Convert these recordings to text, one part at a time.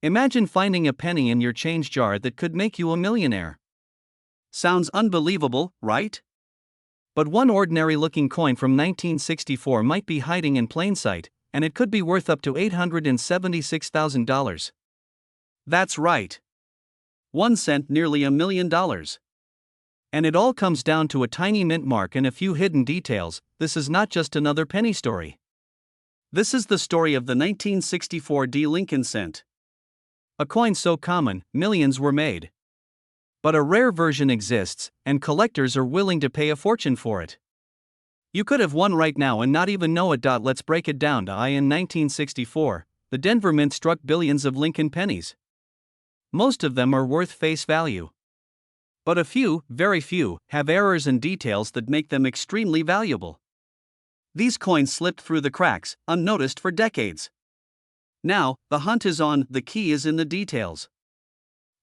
Imagine finding a penny in your change jar that could make you a millionaire. Sounds unbelievable, right? But one ordinary-looking coin from 1964 might be hiding in plain sight, and it could be worth up to $876,000. That's right. 1 cent, nearly $1 million. And it all comes down to a tiny mint mark and a few hidden details. This is not just another penny story. This is the story of the 1964 D. Lincoln cent. A coin so common, millions were made. But a rare version exists, and collectors are willing to pay a fortune for it. You could have one right now and not even know it. Let's break it down. In 1964, the Denver Mint struck billions of Lincoln pennies. Most of them are worth face value. But a few, very few, have errors and details that make them extremely valuable. These coins slipped through the cracks, unnoticed for decades. Now, the hunt is on. The key is in the details.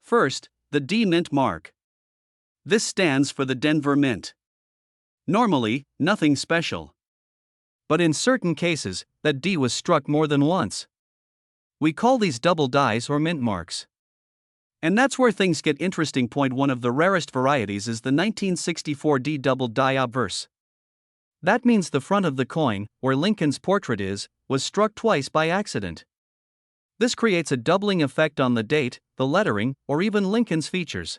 First, the D Mint mark. This stands for the Denver Mint. Normally, nothing special. But in certain cases, that D was struck more than once. We call these double dies or mint marks. And that's where things get interesting. One of the rarest varieties is the 1964 D double die obverse. That means the front of the coin, where Lincoln's portrait is, was struck twice by accident. This creates a doubling effect on the date, the lettering, or even Lincoln's features.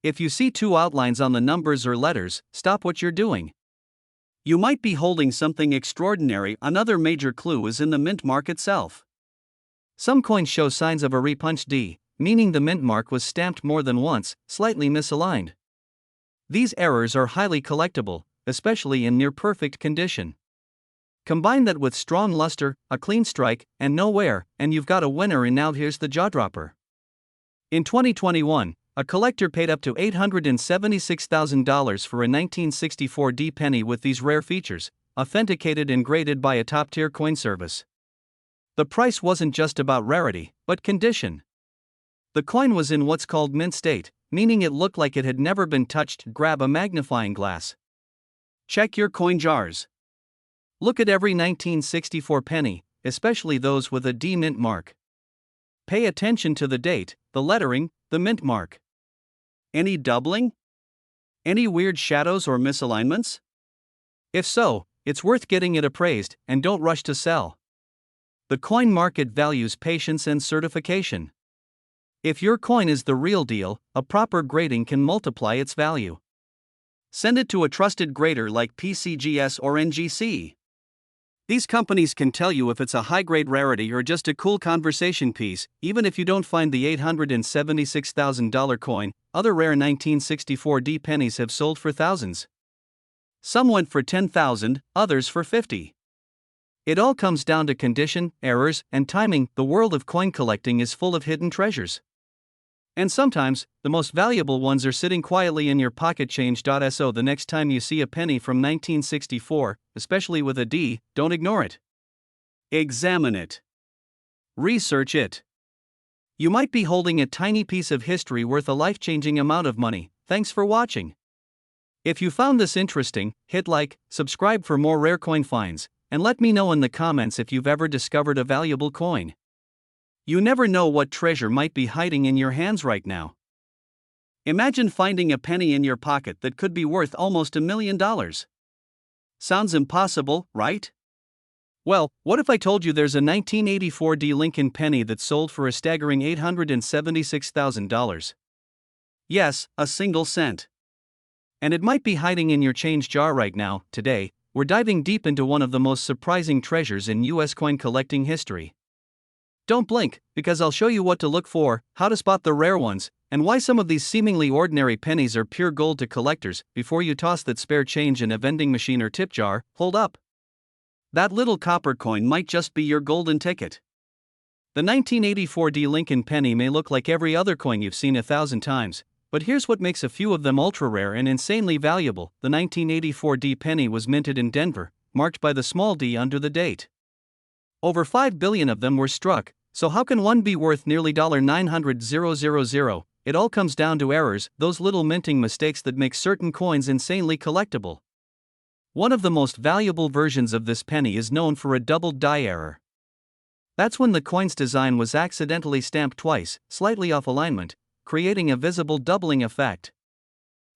If you see two outlines on the numbers or letters, stop what you're doing. You might be holding something extraordinary. Another major clue is in the mint mark itself. Some coins show signs of a repunched D, meaning the mint mark was stamped more than once, slightly misaligned. These errors are highly collectible, especially in near-perfect condition. Combine that with strong luster, a clean strike, and no wear, and you've got a winner. And now here's the jaw-dropper. In 2021, a collector paid up to $876,000 for a 1964 D penny with these rare features, authenticated and graded by a top-tier coin service. The price wasn't just about rarity, but condition. The coin was in what's called mint state, meaning it looked like it had never been touched. Grab a magnifying glass. Check your coin jars. Look at every 1964 penny, especially those with a D mint mark. Pay attention to the date, the lettering, the mint mark. Any doubling? Any weird shadows or misalignments? If so, it's worth getting it appraised, and don't rush to sell. The coin market values patience and certification. If your coin is the real deal, a proper grading can multiply its value. Send it to a trusted grader like PCGS or NGC. These companies can tell you if it's a high-grade rarity or just a cool conversation piece. Even if you don't find the $876,000 coin, other rare 1964 D pennies have sold for thousands. Some went for $10,000, others for $50,000. It all comes down to condition, errors, and timing. The world of coin collecting is full of hidden treasures. And sometimes, the most valuable ones are sitting quietly in your pocket. Change.so the next time you see a penny from 1964, especially with a D, don't ignore it. Examine it. Research it. You might be holding a tiny piece of history worth a life-changing amount of money. Thanks for watching. If you found this interesting, hit like, subscribe for more rare coin finds, and let me know in the comments if you've ever discovered a valuable coin. You never know what treasure might be hiding in your hands right now. Imagine finding a penny in your pocket that could be worth almost $1 million. Sounds impossible, right? Well, what if I told you there's a 1984 D Lincoln penny that sold for a staggering $876,000? Yes, a single cent. And it might be hiding in your change jar right now. Today, we're diving deep into one of the most surprising treasures in U.S. coin collecting history. Don't blink, because I'll show you what to look for, how to spot the rare ones, and why some of these seemingly ordinary pennies are pure gold to collectors. Before you toss that spare change in a vending machine or tip jar, hold up. That little copper coin might just be your golden ticket. The 1984 D Lincoln penny may look like every other coin you've seen 1,000 times, but here's what makes a few of them ultra-rare and insanely valuable. The 1984 D penny was minted in Denver, marked by the small d under the date. Over 5 billion of them were struck. So how can one be worth nearly $900,000? It all comes down to errors, those little minting mistakes that make certain coins insanely collectible. One of the most valuable versions of this penny is known for a double die error. That's when the coin's design was accidentally stamped twice, slightly off alignment, creating a visible doubling effect.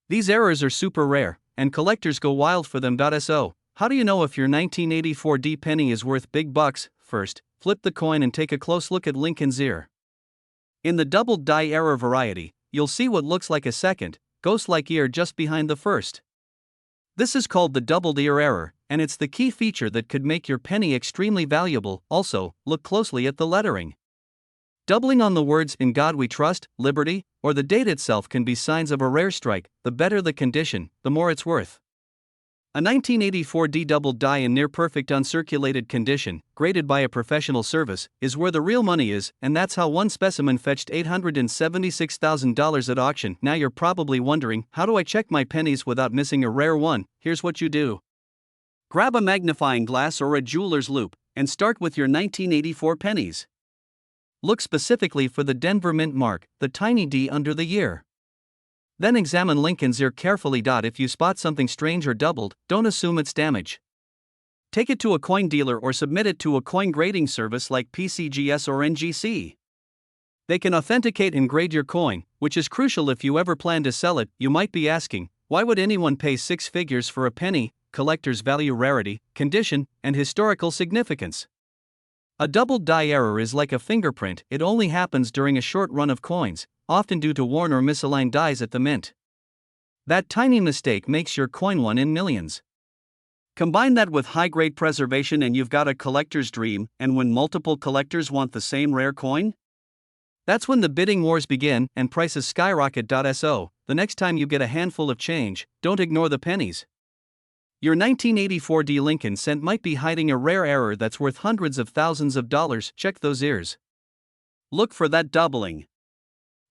These errors are super rare, and collectors go wild for them. So, how do you know if your 1984 D penny is worth big bucks? First, flip the coin and take a close look at Lincoln's ear. In the doubled die error variety, you'll see what looks like a second, ghost-like ear just behind the first. This is called the doubled ear error, and it's the key feature that could make your penny extremely valuable. Also, look closely at the lettering. Doubling on the words "In God We Trust," "Liberty," or the date itself can be signs of a rare strike. The better the condition, the more it's worth. A 1984 D doubled die in near-perfect uncirculated condition, graded by a professional service, is where the real money is, and that's how one specimen fetched $876,000 at auction. Now you're probably wondering, how do I check my pennies without missing a rare one? Here's what you do. Grab a magnifying glass or a jeweler's loupe, and start with your 1984 pennies. Look specifically for the Denver Mint mark, the tiny D under the year. Then examine Lincoln's ear carefully. If you spot something strange or doubled, don't assume it's damage. Take it to a coin dealer or submit it to a coin grading service like PCGS or NGC. They can authenticate and grade your coin, which is crucial if you ever plan to sell it. You might be asking, why would anyone pay six figures for a penny? Collectors value rarity, condition, and historical significance. A doubled die error is like a fingerprint. It only happens during a short run of coins, often due to worn or misaligned dies at the mint. That tiny mistake makes your coin one in millions. Combine that with high-grade preservation and you've got a collector's dream. And when multiple collectors want the same rare coin? That's when the bidding wars begin and prices skyrocket. So, the next time you get a handful of change, don't ignore the pennies. Your 1984 D Lincoln cent might be hiding a rare error that's worth hundreds of thousands of dollars. Check those ears. Look for that doubling.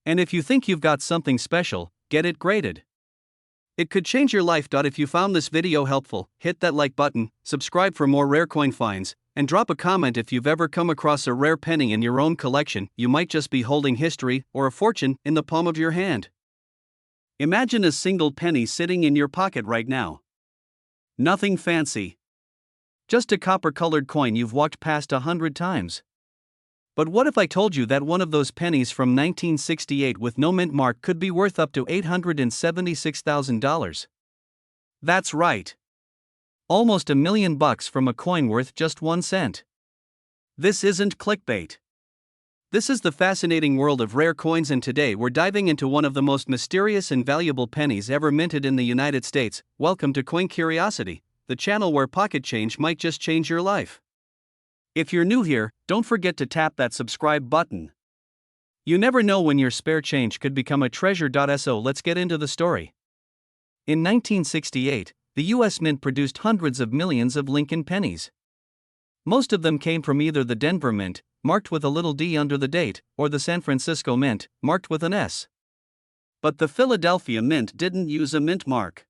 And if you think you've got something special, get it graded. It could change your life. If you found this video helpful, hit that like button, subscribe for more rare coin finds, and drop a comment if you've ever come across a rare penny in your own collection. You might just be holding history or a fortune in the palm of your hand. Imagine a single penny sitting in your pocket right now. Nothing fancy. Just a copper-colored coin you've walked past 100 times. But what if I told you that one of those pennies from 1968 with no mint mark could be worth up to $876,000? That's right. Almost $1 million from a coin worth just 1 cent. This isn't clickbait. This is the fascinating world of rare coins, and today we're diving into one of the most mysterious and valuable pennies ever minted in the United States. Welcome to Coin Curiosity, the channel where pocket change might just change your life. If you're new here, don't forget to tap that subscribe button. You never know when your spare change could become a treasure. So let's get into the story. In 1968, the U.S. Mint produced hundreds of millions of Lincoln pennies. Most of them came from either the Denver Mint, marked with a little D under the date, or the San Francisco Mint, marked with an S. But the Philadelphia Mint didn't use a mint mark.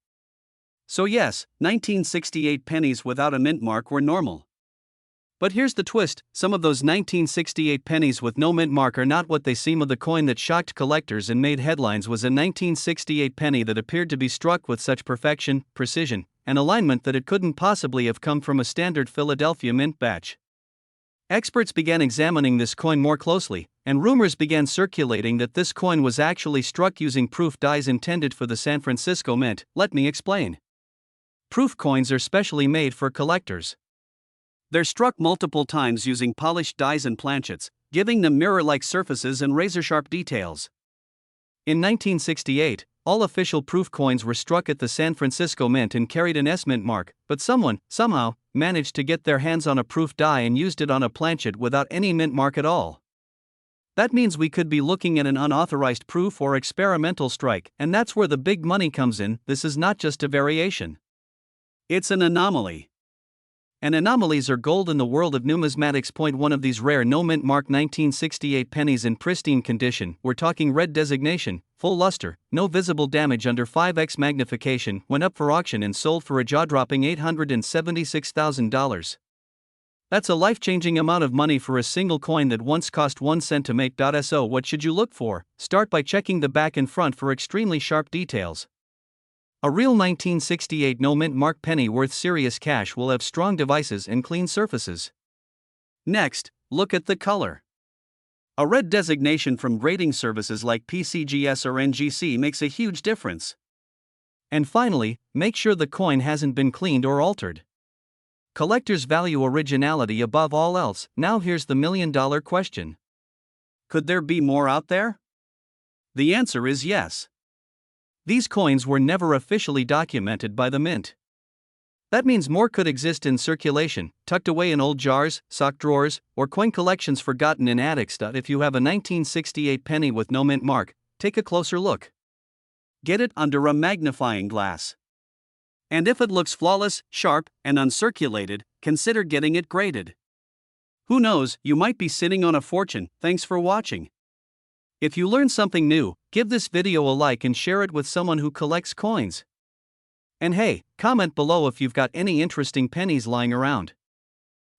So yes, 1968 pennies without a mint mark were normal. But here's the twist, some of those 1968 pennies with no mint mark are not what they seem. The coin that shocked collectors and made headlines was a 1968 penny that appeared to be struck with such perfection, precision, and alignment that it couldn't possibly have come from a standard Philadelphia Mint batch. Experts began examining this coin more closely, and rumors began circulating that this coin was actually struck using proof dies intended for the San Francisco Mint. Let me explain. Proof coins are specially made for collectors. They're struck multiple times using polished dies and planchets, giving them mirror-like surfaces and razor-sharp details. In 1968, all official proof coins were struck at the San Francisco Mint and carried an S mint mark, but someone, somehow, managed to get their hands on a proof die and used it on a planchet without any mint mark at all. That means we could be looking at an unauthorized proof or experimental strike, and that's where the big money comes in. This is not just a variation. It's an anomaly. And anomalies are gold in the world of numismatics. One of these rare no mint mark 1968 pennies in pristine condition, we're talking red designation, full luster, no visible damage under 5x magnification, went up for auction and sold for a jaw-dropping $876,000. That's a life-changing amount of money for a single coin that once cost 1 cent to make. So what should you look for? Start by checking the back and front for extremely sharp details. A real 1968 no mint mark penny worth serious cash will have strong devices and clean surfaces. Next, look at the color. A red designation from grading services like PCGS or NGC makes a huge difference. And finally, make sure the coin hasn't been cleaned or altered. Collectors value originality above all else. Now here's the million-dollar question. Could there be more out there? The answer is yes. These coins were never officially documented by the mint. That means more could exist in circulation, tucked away in old jars, sock drawers, or coin collections forgotten in attics. If you have a 1968 penny with no mint mark, take a closer look. Get it under a magnifying glass. And if it looks flawless, sharp, and uncirculated, consider getting it graded. Who knows, you might be sitting on a fortune. Thanks for watching. If you learned something new, give this video a like and share it with someone who collects coins. And hey, comment below if you've got any interesting pennies lying around.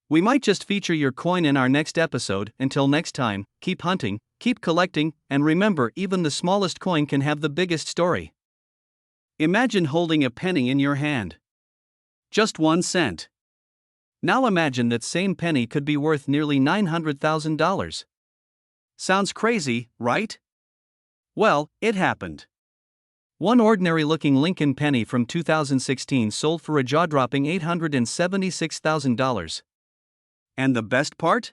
We might just feature your coin in our next episode. Until next time, keep hunting, keep collecting, and remember, even the smallest coin can have the biggest story. Imagine holding a penny in your hand. Just 1 cent. Now imagine that same penny could be worth nearly $900,000. Sounds crazy, right? Well, it happened. One ordinary-looking Lincoln penny from 2016 sold for a jaw-dropping $876,000. And the best part?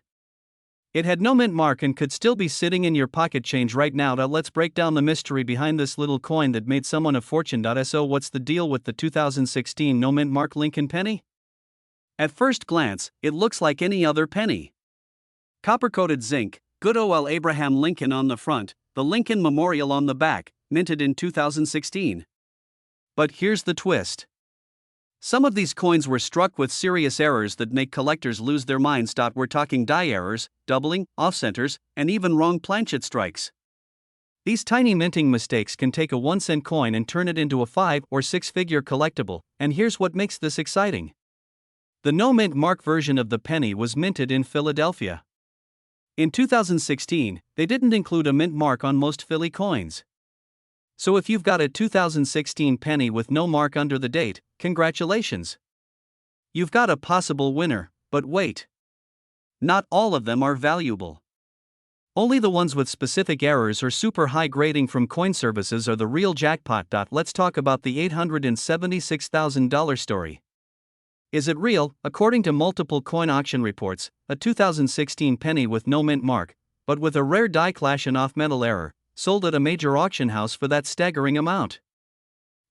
It had no mint mark and could still be sitting in your pocket change right now. Let's break down the mystery behind this little coin that made someone a fortune. So what's the deal with the 2016 no mint mark Lincoln penny? At first glance, it looks like any other penny. Copper-coated zinc, good old Abraham Lincoln on the front, the Lincoln Memorial on the back, minted in 2016. But here's the twist. Some of these coins were struck with serious errors that make collectors lose their minds. We're talking die errors, doubling, off-centers, and even wrong planchet strikes. These tiny minting mistakes can take a 1-cent coin and turn it into a 5 or 6-figure collectible, and here's what makes this exciting. The no mint mark version of the penny was minted in Philadelphia. In 2016, they didn't include a mint mark on most Philly coins. So if you've got a 2016 penny with no mark under the date, congratulations. You've got a possible winner, but wait. Not all of them are valuable. Only the ones with specific errors or super high grading from coin services are the real jackpot. Let's talk about the $876,000 story. Is it real? According to multiple coin auction reports, a 2016 penny with no mint mark, but with a rare die clash and off-metal error, sold at a major auction house for that staggering amount.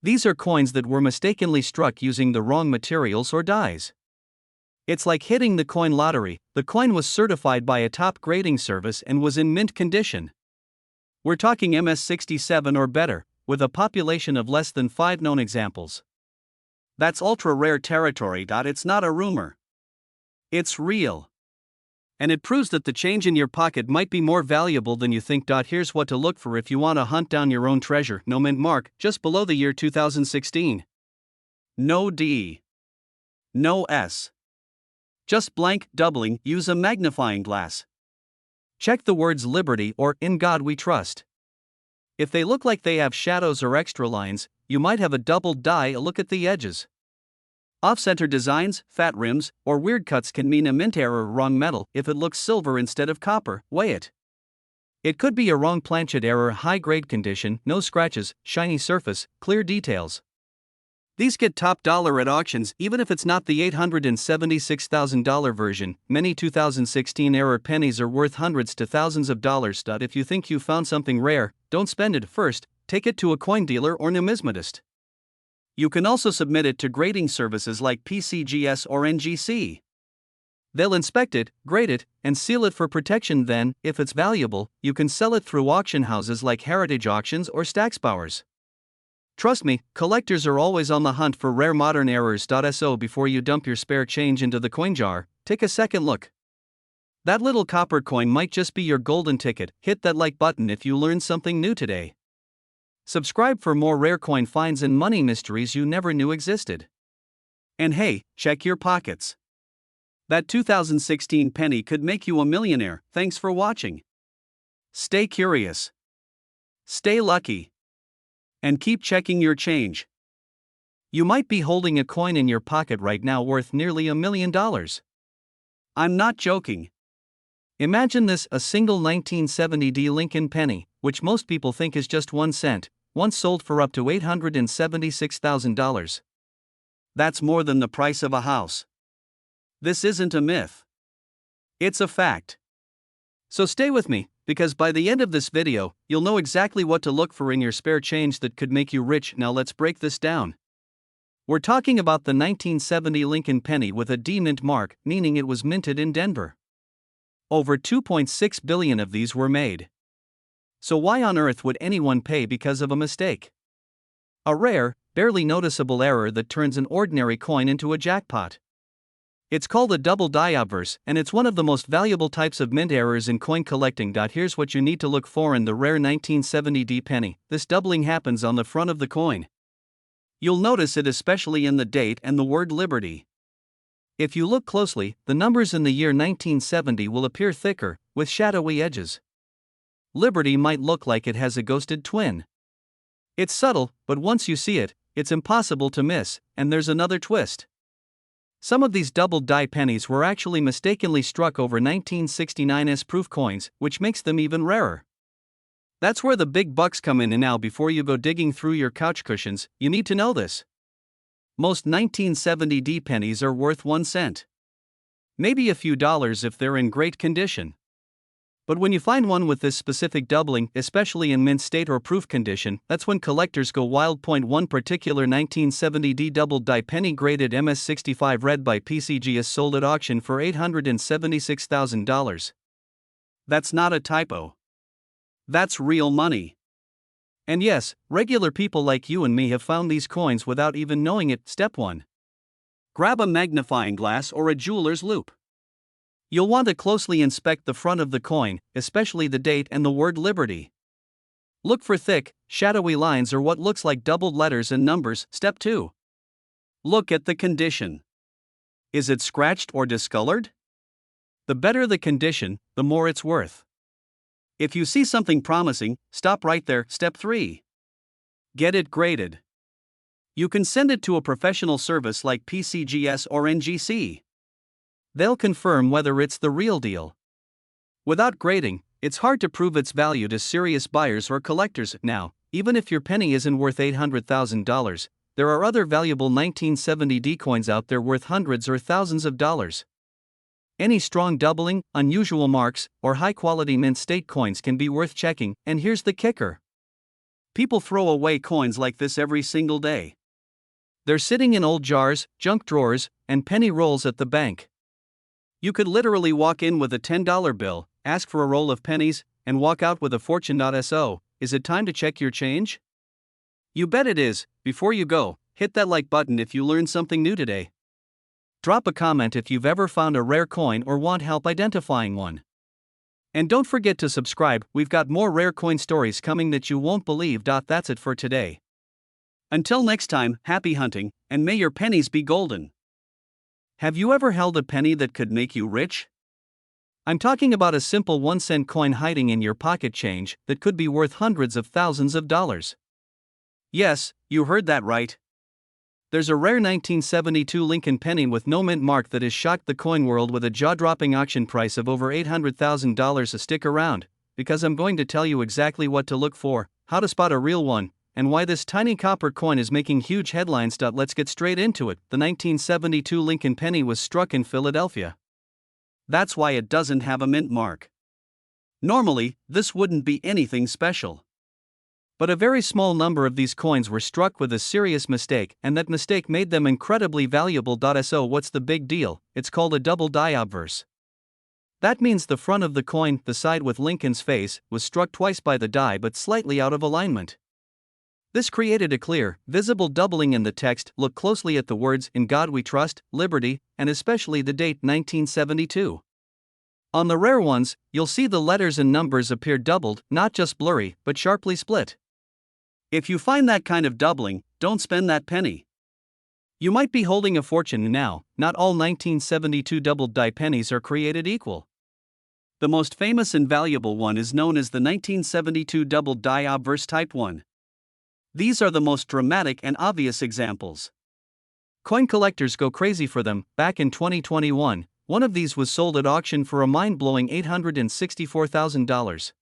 These are coins that were mistakenly struck using the wrong materials or dies. It's like hitting the coin lottery. The coin was certified by a top grading service and was in mint condition. We're talking MS67 or better, with a population of less than 5 known examples. That's ultra rare territory. It's not a rumor. It's real. And it proves that the change in your pocket might be more valuable than you think. Here's what to look for if you want to hunt down your own treasure. No mint mark, just below the year 2016. No D. No S. Just blank, doubling. Use a magnifying glass. Check the words Liberty or In God We Trust. If they look like they have shadows or extra lines, you might have a doubled die. Look at the edges. Off-center designs, fat rims, or weird cuts can mean a mint error or wrong metal. If it looks silver instead of copper, weigh it. It could be a wrong planchet error, high-grade condition, no scratches, shiny surface, clear details. These get top dollar at auctions even if it's not the $876,000 version. Many 2016 error pennies are worth hundreds to thousands of dollars. If you think you found something rare, don't spend it first, take it to a coin dealer or numismatist. You can also submit it to grading services like PCGS or NGC. They'll inspect it, grade it, and seal it for protection. Then, if it's valuable, you can sell it through auction houses like Heritage Auctions or Stacksbowers. Trust me, collectors are always on the hunt for rare modern errors. So before you dump your spare change into the coin jar, take a second look. That little copper coin might just be your golden ticket. Hit that like button if you learned something new today. Subscribe for more rare coin finds and money mysteries you never knew existed. And hey, check your pockets. That 2016 penny could make you a millionaire. Thanks for watching. Stay curious. Stay lucky. And keep checking your change. You might be holding a coin in your pocket right now worth nearly $1 million. I'm not joking. Imagine this: a single 1970D Lincoln penny, which most people think is just 1 cent, once sold for up to $876,000. That's more than the price of a house. This isn't a myth. It's a fact. So stay with me, because by the end of this video, you'll know exactly what to look for in your spare change that could make you rich. Now let's break this down. We're talking about the 1970 Lincoln penny with a D mint mark, meaning it was minted in Denver. Over 2.6 billion of these were made. So why on earth would anyone pay because of a mistake? A rare, barely noticeable error that turns an ordinary coin into a jackpot. It's called a double die obverse, and it's one of the most valuable types of mint errors in coin collecting. Here's what you need to look for in the rare 1970D penny. This doubling happens on the front of the coin. You'll notice it especially in the date and the word Liberty. If you look closely, the numbers in the year 1970 will appear thicker, with shadowy edges. Liberty might look like it has a ghosted twin. It's subtle, but once you see it, it's impossible to miss. And there's another twist. Some of these double die pennies were actually mistakenly struck over 1969's proof coins, which makes them even rarer. That's where the big bucks come in, and now before you go digging through your couch cushions, you need to know this. Most 1970D pennies are worth 1 cent. Maybe a few dollars if they're in great condition. But when you find one with this specific doubling, especially in mint state or proof condition, that's when collectors go wild. One particular 1970D double die penny graded MS65 red by PCG is sold at auction for $876,000. That's not a typo. That's real money. And yes, regular people like you and me have found these coins without even knowing it. Step 1. Grab a magnifying glass or a jeweler's loupe. You'll want to closely inspect the front of the coin, especially the date and the word Liberty. Look for thick, shadowy lines or what looks like doubled letters and numbers. Step 2. Look at the condition. Is it scratched or discolored? The better the condition, the more it's worth. If you see something promising, stop right there. Step 3. Get it graded. You can send it to a professional service like PCGS or NGC. They'll confirm whether it's the real deal. Without grading, it's hard to prove its value to serious buyers or collectors. Now, even if your penny isn't worth $800,000, there are other valuable 1970D coins out there worth hundreds or thousands of dollars. Any strong doubling, unusual marks, or high-quality mint state coins can be worth checking, and here's the kicker. People throw away coins like this every single day. They're sitting in old jars, junk drawers, and penny rolls at the bank. You could literally walk in with a $10 bill, ask for a roll of pennies, and walk out with a fortune. So, is it time to check your change? You bet it is. Before you go, hit that like button if you learned something new today. Drop a comment if you've ever found a rare coin or want help identifying one. And don't forget to subscribe, we've got more rare coin stories coming that you won't believe. That's it for today. Until next time, happy hunting, and may your pennies be golden. Have you ever held a penny that could make you rich? I'm talking about a simple 1 cent coin hiding in your pocket change that could be worth hundreds of thousands of dollars. Yes, you heard that right. There's a rare 1972 Lincoln penny with no mint mark that has shocked the coin world with a jaw-dropping auction price of over $800,000. Stick around, because I'm going to tell you exactly what to look for, how to spot a real one, and why this tiny copper coin is making huge headlines. Let's get straight into it. The 1972 Lincoln penny was struck in Philadelphia. That's why it doesn't have a mint mark. Normally, this wouldn't be anything special. But a very small number of these coins were struck with a serious mistake, and that mistake made them incredibly valuable. So what's the big deal? It's called a double die obverse. That means the front of the coin, the side with Lincoln's face, was struck twice by the die but slightly out of alignment. This created a clear, visible doubling in the text. Look closely at the words "In God We Trust," "Liberty," and especially the date 1972. On the rare ones, you'll see the letters and numbers appear doubled, not just blurry, but sharply split. If you find that kind of doubling, don't spend that penny. You might be holding a fortune now. Not all 1972 doubled die pennies are created equal. The most famous and valuable one is known as the 1972 double die obverse type 1. These are the most dramatic and obvious examples. Coin collectors go crazy for them. Back in 2021, One of these was sold at auction for a mind-blowing $864,000.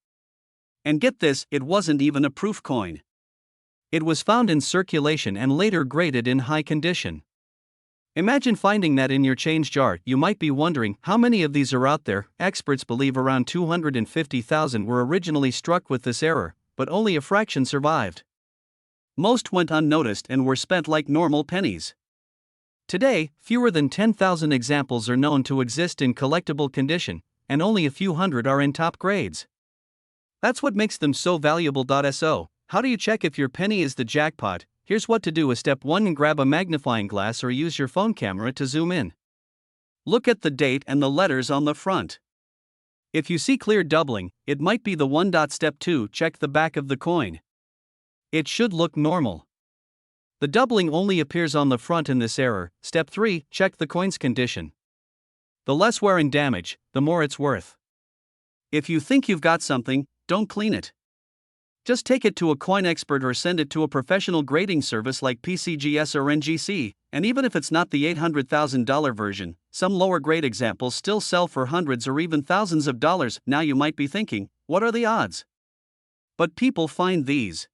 And get this, it wasn't even a proof coin. It was found in circulation and later graded in high condition. Imagine finding that in your change jar. You might be wondering, how many of these are out there? Experts believe around 250,000 were originally struck with this error, but only a fraction survived. Most went unnoticed and were spent like normal pennies. Today, fewer than 10,000 examples are known to exist in collectible condition, and only a few hundred are in top grades. That's what makes them so valuable. So, how do you check if your penny is the jackpot? Here's what to do. Step 1: grab a magnifying glass or use your phone camera to zoom in. Look at the date and the letters on the front. If you see clear doubling, it might be the one. Step 2: check the back of the coin. It should look normal. The doubling only appears on the front in this error. Step 3: check the coin's condition. The less wear and damage, the more it's worth. If you think you've got something, don't clean it. Just take it to a coin expert or send it to a professional grading service like PCGS or NGC, and even if it's not the $800,000 version, some lower grade examples still sell for hundreds or even thousands of dollars. Now you might be thinking, what are the odds? But people find these.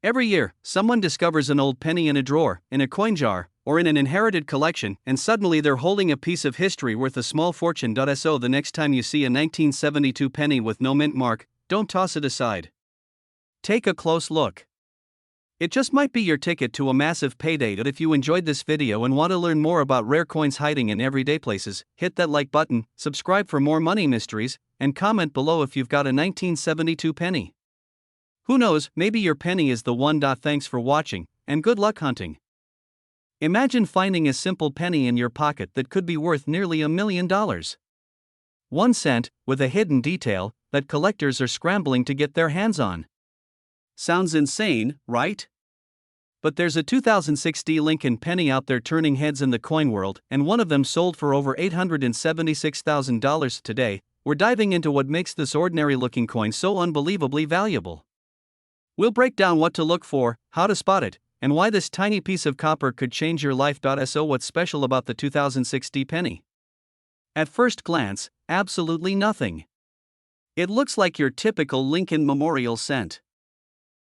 Every year, someone discovers an old penny in a drawer, in a coin jar, or in an inherited collection, and suddenly they're holding a piece of history worth a small fortune. So the next time you see a 1972 penny with no mint mark, don't toss it aside. Take a close look. It just might be your ticket to a massive payday. If you enjoyed this video and want to learn more about rare coins hiding in everyday places, hit that like button, subscribe for more money mysteries, and comment below if you've got a 1972 penny. Who knows, maybe your penny is the one. Thanks for watching, and good luck hunting. Imagine finding a simple penny in your pocket that could be worth nearly $1 million. 1 cent, with a hidden detail that collectors are scrambling to get their hands on. Sounds insane, right? But there's a 2006 Lincoln penny out there turning heads in the coin world, and one of them sold for over $876,000 today. We're diving into what makes this ordinary-looking coin so unbelievably valuable. We'll break down what to look for, how to spot it, and why this tiny piece of copper could change your life. So what's special about the 2006 penny? At first glance, absolutely nothing. It looks like your typical Lincoln Memorial cent.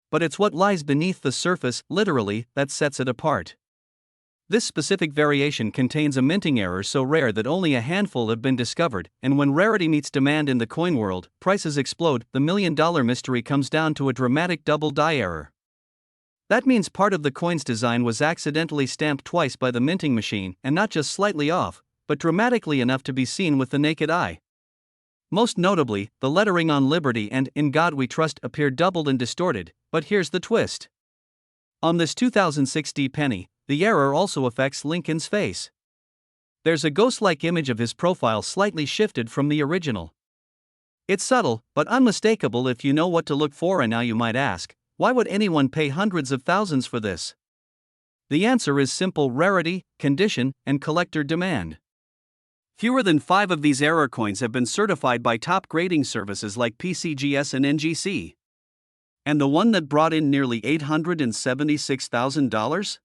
But it's what lies beneath the surface, literally, that sets it apart. This specific variation contains a minting error so rare that only a handful have been discovered, and when rarity meets demand in the coin world, prices explode. The $1 million mystery comes down to a dramatic double die error. That means part of the coin's design was accidentally stamped twice by the minting machine, and not just slightly off, but dramatically enough to be seen with the naked eye. Most notably, the lettering on Liberty and In God We Trust appear doubled and distorted, but here's the twist. On this 2006 penny, the error also affects Lincoln's face. There's a ghost-like image of his profile slightly shifted from the original. It's subtle, but unmistakable if you know what to look for. And now you might ask, why would anyone pay hundreds of thousands for this? The answer is simple: rarity, condition, and collector demand. Fewer than 5 of these error coins have been certified by top grading services like PCGS and NGC. And the one that brought in nearly $876,000?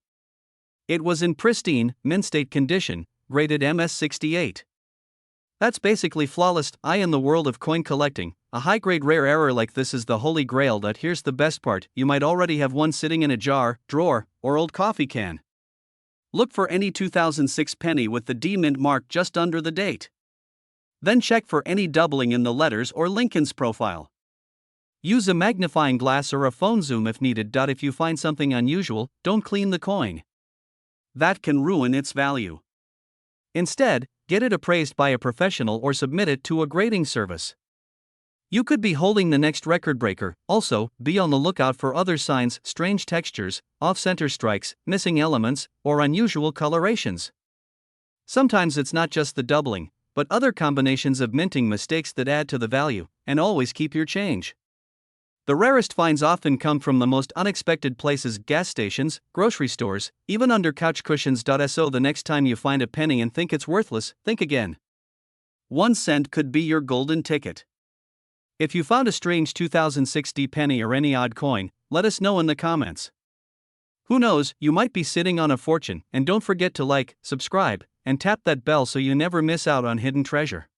It was in pristine, mint-state condition, rated MS68. That's basically flawless. In the world of coin collecting, a high-grade rare error like this is the holy grail. Here's the best part: you might already have one sitting in a jar, drawer, or old coffee can. Look for any 2006 penny with the D mint mark just under the date. Then check for any doubling in the letters or Lincoln's profile. Use a magnifying glass or a phone zoom if needed. If you find something unusual, don't clean the coin. That can ruin its value. Instead, get it appraised by a professional or submit it to a grading service. You could be holding the next record breaker. Also, be on the lookout for other signs: strange textures, off-center strikes, missing elements, or unusual colorations. Sometimes it's not just the doubling, but other combinations of minting mistakes that add to the value. And always keep your change. The rarest finds often come from the most unexpected places: gas stations, grocery stores, even under couch cushions. So the next time you find a penny and think it's worthless, think again. 1 cent could be your golden ticket. If you found a strange 2006 penny or any odd coin, let us know in the comments. Who knows, you might be sitting on a fortune. And don't forget to like, subscribe, and tap that bell so you never miss out on hidden treasure.